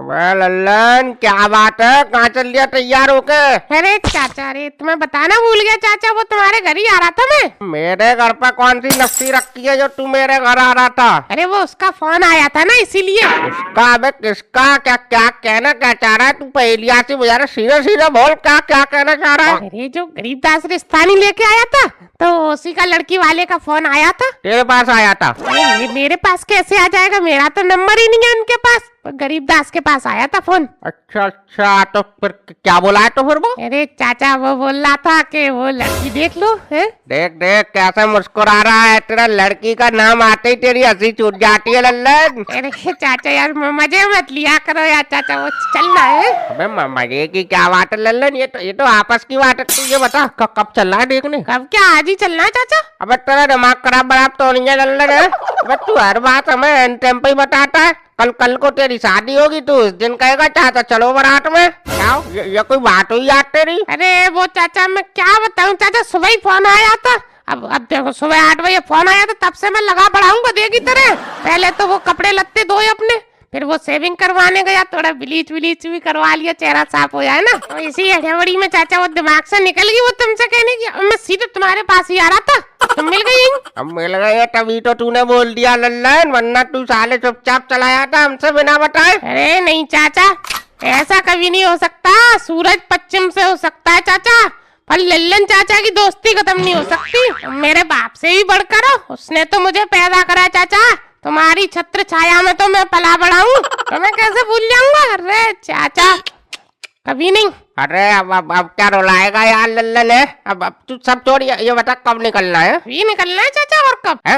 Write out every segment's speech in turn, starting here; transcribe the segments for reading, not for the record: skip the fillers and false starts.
लल्लन क्या बात है, कहाँ चल दिया तैयार होके? अरे चाचा, अरे तुम्हें बताना भूल गया चाचा, वो तुम्हारे घर ही आ रहा था मैं। मेरे घर पर कौन सी नफसी रखी है जो तू मेरे घर आ रहा था? अरे वो उसका फोन आया था ना, इसीलिए। उसका? अबे किसका? क्या क्या कहना क्या चाह रहा है तू? पहेलियां सी बुझा रहा, सीधे सीधे बोल, क्या क्या कहना चाह रहा है? अरे जो गरीबदास रिश्तानी लेके आया था, तो उसी का लड़की वाले का फोन आया था। तेरे पास आया था? मेरे पास कैसे आ जाएगा, मेरा तो नंबर ही नहीं है उनके पास। गरीबदास के पास आया था फोन। अच्छा, तो फिर क्या बोला है? तो फिर वो अरे चाचा वो बोल रहा था कि वो लड़की देख लो है। देख देख कैसे मुस्कुरा रहा है, तेरा लड़की का नाम आते ही तेरी हंसी छूट जाती है लल्लन। अरे चाचा यार मजे मत लिया करो यार चाचा, वो चलना है। अबे मजे की क्या बात है लल्लन, ये तो आपस की बात है। तू ये बता कब चलना है देखने? कब? क्या आज ही चलना है चाचा? अबे तेरा दिमाग खराब बराब तो नहीं है लल्लन है? अबे तू हर बात हमें एन टाइम पे ही बताता है। कल को तेरी शादी होगी, तू उस दिन कहेगा चाहता चलो बारात में। क्या ये कोई बात हुई यार तेरी? अरे वो चाचा मैं क्या बताऊं चाचा, सुबह ही फोन आया था। अब देखो सुबह 8 बजे फोन आया था, तब से मैं लगा पड़ा हूँ गधे की तरह। पहले तो वो कपड़े लत्ते धोए अपने, फिर वो सेविंग करवाने गया, थोड़ा ब्लीच ब्लीच भी करवा लिया, चेहरा साफ हो जाए ना। तो इसी हड़बड़ी में चाचा वो दिमाग से निकल गई, वो तुमसे कहने की मैं सीधे तुम्हारे पास ही आ रहा था, तुम मिल गई। अब मिल गए तभी तो तूने बोल दिया लल्लन, वरना तू साले चुपचाप चलाया था हमसे बिना बताए। अरे नहीं चाचा, ऐसा कभी नहीं हो सकता। सूरज पश्चिम से हो सकता है चाचा, पर लल्लन चाचा की दोस्ती खत्म नहीं हो सकती। मेरे बाप से भी बढ़कर हो, उसने तो मुझे पैदा करा चाचा। तुम्हारी छत्र छाया में तो मैं पला बड़ा हूँ, तो मैं कैसे भूल जाऊंगा? अरे चाचा कभी नहीं। अरे अब क्या रुलाएगा यार लल्लन है? अब तू सब छोड़, ये बता कब निकलना है? अभी निकलना है चाचा। और कब है?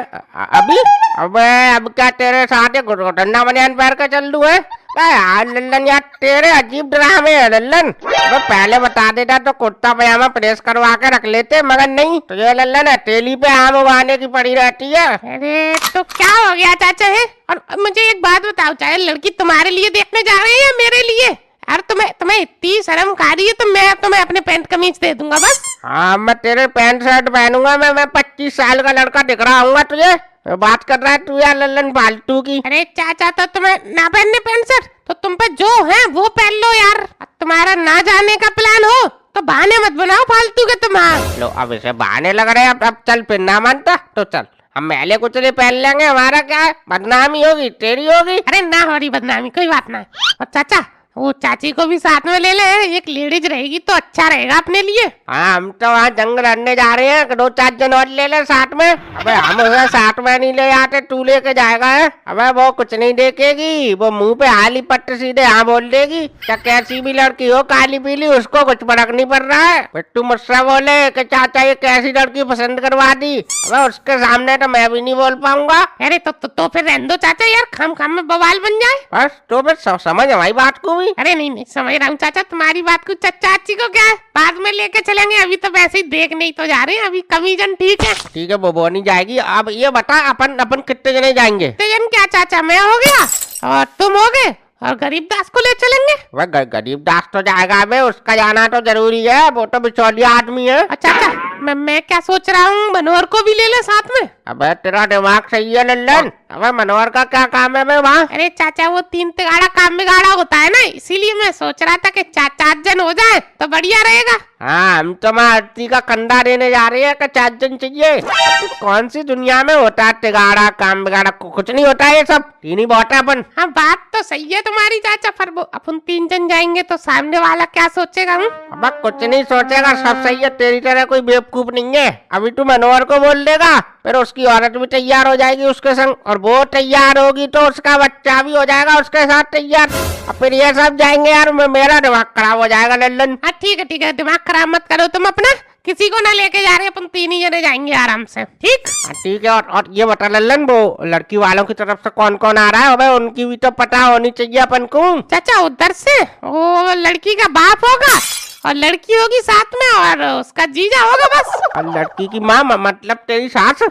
अभी? अबे अब क्या तेरे साथ ठंडा बनियान पहन के चल दूं है? यार लल्लन यार तेरे अजीब ड्रामे है लल्लन। अबे पहले बता देता तो कुर्ता पजामा प्रेस करवा के रख लेते, मगर नहीं। तो ये लल्लन है तेली पे आम उगाने की पड़ी रहती है। अरे तो क्या हो गया चाचा है? और मुझे एक बात बताओ, चाहे लड़की तुम्हारे लिए देखने जा रही है या मेरे लिए? यार तुम्हें इतनी शर्म खा रही है तो मैं तुम्हें अपने पैंट कमीज दे दूंगा बस। हाँ मैं तेरे पैंट शर्ट पहनूंगा। मैं 25 साल का लड़का दिख रहा हूँ तुझे? बात कर रहा है तू यार लल्लन फालतू की। अरे चाचा तो तुम्हें ना पहनने पैंट शर्ट, तो तुम पे जो है वो पहन लो यार। तुम्हारा ना जाने का प्लान हो तो बहाने मत बनाओ फालतू के तुम। लो अब इसे बहाने लग रहे हैं। अब चल फिर ना मानता तो चल, हम मैले कुछ नहीं पहन लेंगे। हमारा क्या है, बदनामी होगी तेरी होगी। अरे ना हो रही बदनामी, कोई बात ना। और चाचा वो चाची को भी साथ में ले ले, एक लेडीज रहेगी तो अच्छा रहेगा अपने लिए। हाँ हम तो वहाँ जंग लड़ने जा रहे हैं, 2-4 जन और ले ले साथ में। अबे हम उसे साथ में नहीं ले आते, तू लेके जाएगा है? अबे वो कुछ नहीं देखेगी, वो मुंह पे हाली पट्ट सीधे हाँ बोल देगी। क्या कैसी भी लड़की हो काली पीली, उसको कुछ फर्क नहीं पड़ रहा है। फिर तू मुझसे बोले कि चाचा ये कैसी लड़की पसंद करवा दी, अबे उसके सामने तो मैं भी नहीं बोल पाऊंगा। अरे तो फिर रहने दो चाचा यार, खाम में बवाल बन जाए। बस तो फिर समझ हमारी बात को भी। अरे नहीं समझ रहा हूँ चाचा तुम्हारी बात को। चाची को क्या है, बाद में लेके चलेंगे, अभी तो वैसे ही देख नहीं तो जा रहे हैं। अभी कमीजन ठीक है? ठीक है वो नहीं जाएगी। अब ये बता अपन कितने जने जाएंगे? कितने जन क्या चाचा? मैं हो गया और तुम हो गए और गरीबदास को ले चलेंगे। वह गरीबदास तो जाएगा, अबे उसका जाना तो जरूरी है, वो तो बिचौलिया आदमी है। अच्छा मैं क्या सोच रहा हूँ, मनोहर को भी ले ले साथ में। अबे तेरा दिमाग सही है लल्लन। अबे मनोहर का क्या काम है मैं वहाँ? अरे चाचा वो 3 तिगाड़ा काम बिगाड़ा होता है ना, इसीलिए मैं सोच रहा था कि 4 जन हो जाए तो बढ़िया रहेगा। हाँ हम तो आरती का कंधा देने जा रहे हैं कि 4 जन चाहिए। तो कौन सी दुनिया में होता है तिगाड़ा काम बिगाड़ा? कुछ नहीं होता है, ये सब 3 ही बहुत है अपन। हाँ बात तो सही है तुम्हारी चाचा, पर अपन 3 जन जाएंगे तो सामने वाला क्या सोचेगा? अब कुछ नहीं सोचेगा, सब सही है। तेरी तरह कोई बेवकूफ नहीं है। अभी तू मनोहर को बोल देगा, फिर उसकी औरत भी तैयार हो जाएगी उसके संग, और वो तैयार होगी तो उसका बच्चा भी हो जाएगा उसके साथ तैयार। अब फिर ये सब जाएंगे यार, मेरा दिमाग खराब हो जाएगा लल्लन। हाँ ठीक है, दिमाग खराब मत करो तुम अपना, किसी को ना लेके जा रहे, अपन 3 ही जने जाएंगे आराम से। ठीक ठीक है। और ये बता लल्लन, वो लड़की वालों की तरफ से कौन कौन आ रहा है? अबे उनकी भी तो पता होनी चाहिए अपन को। चाचा उधर से वो लड़की का बाप होगा और लड़की होगी साथ में और उसका जीजा होगा बस। और लड़की की माँ मतलब तेरी सास?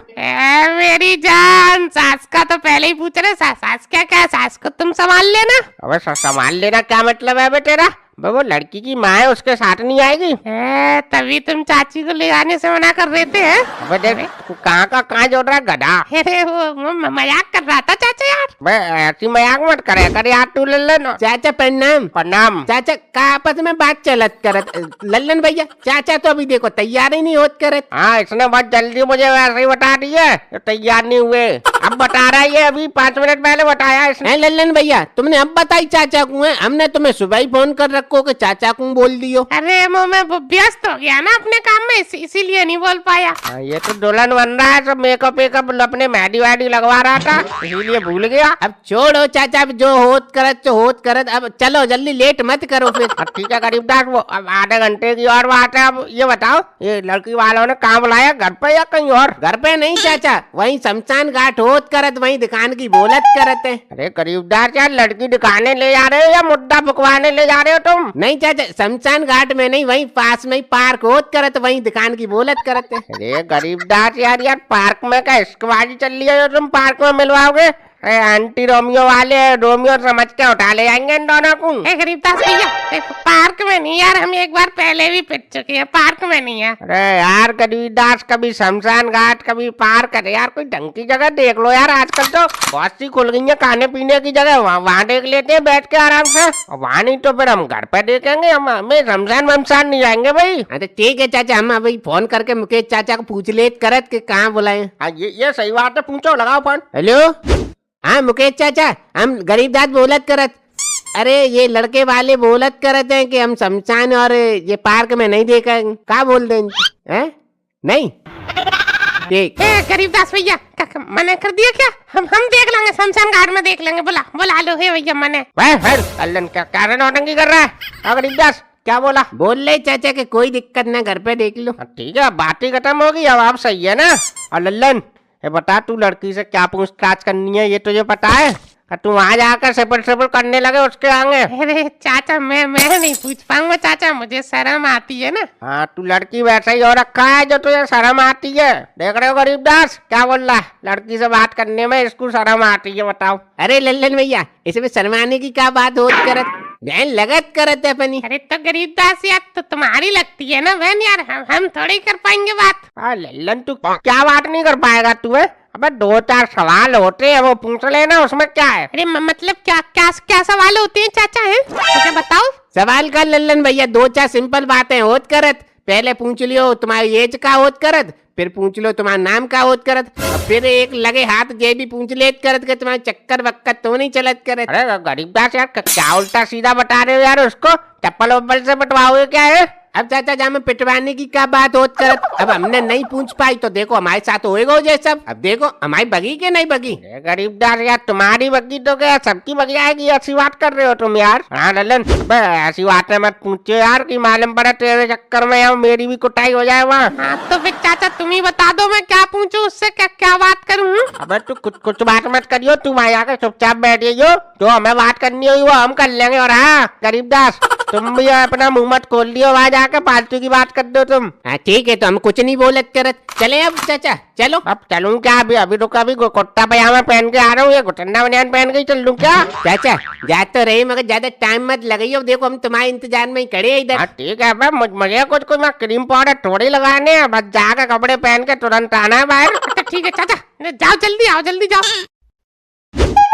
मेरी जान, सास का तो पहले ही पूछ रहे। सास क्या सास को तुम संभाल लेना। अबे संभाल लेना क्या मतलब है बे तेरा? बे वो लड़की की माँ है, उसके साथ नहीं आएगी? तभी तुम चाची को ले आने से मना कर रहे थे हैं? अबे देख तू कहाँ का कहाँ जोड़ रहा है गधा। अरे वो मजाक कर रहा था चाचा यार। बे ऐसी मजाक मत करे कर यार तू लल्लन। चाचा प्रणाम। प्रणाम। चाचा का आपस में बात चलत करत लल्लन भैया। चाचा तो अभी देखो तैयार ही नहीं होत करत। हाँ इसने बहुत जल्दी मुझे वैसे ही बता दिया, तो तैयार नहीं हुए। अब बता रहा है ये, अभी 5 मिनट पहले बताया इसने। है लल्लन भैया तुमने अब बताई चाचा को है? हमने तुम्हें सुबह ही फोन कर रखो कि चाचा को बोल दियो। अरे वो मैं व्यस्त हो गया ना अपने काम में, इसीलिए नहीं बोल पाया। ये तो दुल्हन बन रहा है, सब मेकअप वेकअप अपने मेहंदी वेहदी लगवा रहा था, इसीलिए भूल गया। अब छोड़ो चाचा, अब जो होत करत तो होत करत। अब चलो जल्दी लेट मत करो फिर। ठीक है गरीबदास, वो अब आधे घंटे की और बात है। अब ये बताओ ये लड़की वालों ने कहाँ बुलाया, घर पे या कहीं और? घर पे नहीं चाचा, वहीं शमशान घाट होत करत, वहीं दुकान की बोलत करत है। अरे गरीबदास यार, लड़की दिखाने ले जा रहे हो या मुद्दा बुकवाने ले जा रहे हो तुम? नहीं चाचा, शमशान घाट में नहीं, वहीं पास में ही पार्क होत करत, वहीं दुकान की बोलत करत है। अरे गरीबदास यार, यार पार्क में क्या इश्कबाजी चल रही है जो तुम पार्क में मिलवाओगे? अरे आंटी रोमियो वाले रोमियो समझ के उठा ले जाएंगे इन दोनों को। गरीबदास भैया देखो, पार्क में नहीं यार, हम एक बार पहले भी पिट चुके हैं, पार्क में नहीं है। अरे यार गरीबदास, कभी शमशान घाट कभी पार्क, अरे यार कोई ढंग की जगह देख लो यार। आजकल तो बहुत सी खुल गई है खाने पीने की जगह, वहाँ देख लेते हैं बैठ के आराम से। वहाँ नहीं तो फिर हम घर पे देखेंगे, हमें शमशान वमशान नहीं जाएंगे भाई। तो ठीक है चाचा, हम अभी फोन करके मुकेश चाचा को पूछ लेत करत कि कहाँ बुलाए। ये सही बात है, पूछो लगाओ फोन। हेलो हाँ मुकेश चाचा, हम गरीबदास बोलत करत। अरे ये लड़के वाले बोलत करत हैं कि हम शमशान और ये पार्क में नहीं देखा। क्या बोल दें हैं? नहीं ठीक। गरीबदास भैया मना कर दिया क्या? हम देख लेंगे, शमशान घाट में देख लेंगे। बुला लो है भैया मने। अल्लन क्या कारण नौटंकी कर रहा है गरीबदास? क्या बोला? बोल रहे चाचा कि कोई दिक्कत ना, घर पे देख लो। ठीक है, बात ही खत्म होगी, अब आप सही है ना? और लल्लन ये बता, तू लड़की से क्या पूछताछ करनी है ये तुझे पता है? तू वहाँ जाकर सेपल करने लगे उसके आगे। अरे चाचा मैं नहीं पूछ पाऊंगा चाचा, मुझे शर्म आती है ना। हाँ तू लड़की वैसा ही हो रखा है जो तुझे शर्म आती है। देख रहे हो गरीबदास क्या बोल रहा है? लड़की से बात करने में इसको शर्म आती है, बताओ। अरे लल्लन भैया, इसमें शर्माने की क्या बात होत करत? बहन लगत करत है अपनी। अरे तो गरीबदास यार, तो तुम्हारी लगती है ना बहन यार, हम थोड़ी कर पाएंगे बात। लल्लन तू क्या बात नहीं कर पाएगा तू है? अबे 2-4 सवाल होते हैं वो पूछ लेना, उसमें क्या है? अरे मतलब क्या सवाल होते हैं चाचा? है मुझे बताओ। सवाल का लल्लन भैया 2-4 सिंपल बातें होत करत। पहले पूछ लियो तुम्हारी एज का होत करत, फिर पूछ लो तुम्हारा नाम का होत करत, और फिर एक लगे हाथ जे भी पूछ लेत करत के तुम्हारे चक्कर वक्कर तो नहीं चलत करत। अरे गरीबदास यार क्या उल्टा सीधा बता रहे हो यार, उसको चप्पल वप्पल से बटवाओगे क्या है? अब चाचा जा में पिटवाने की क्या बात होत करत? अब हमने नहीं पूछ पाई तो देखो हमारे साथ होएगा ये सब। अब देखो हमारी बगी के नहीं बगी। गरीबदास यार, तुम्हारी बगी तो क्या सबकी बगी आएगी? ऐसी बात कर रहे हो तुम यार। हाँ लल्लन ऐसी बातें मत पूछो यार कि मालूम पड़ा तेरे चक्कर में यार मेरी भी कुटाई हो जाए वहाँ। हाँ तो फिर चाचा तुम ही बता दो, मैं क्या पूछूं उससे, क्या बात करूँ? अबे तू कुछ बात मत करियो, तू वहाँ जाकर चुपचाप बैठियो, जो हमें बात करनी होगी वो हम कर लेंगे। और हाँ गरीबदास, तुम भी अपना मुंह मत खोल दियो, वहाँ जाकर फालतू की बात कर दो तुम। हाँ ठीक है, तो हम कुछ नहीं बोलत करत। चले अब चाचा चलो। अब चलूं क्या? अभी रुका, अभी कुर्ता पजामा पहन के आ रहा हूँ, ये घुटना बनियान पहन के ही चल लूं क्या? चाचा जा तो रही मगर ज्यादा टाइम मत लगाइयो, देखो हम तुम्हारे इंतजार में ही खड़े हैं इधर। ठीक है, मुझे कुछ मैं क्रीम पाउडर थोड़ी लगाने हैं, बस जाकर कपड़े पहन के तुरंत आना है बाहर। ठीक है चाचा, जाओ जल्दी आओ, जल्दी जाओ।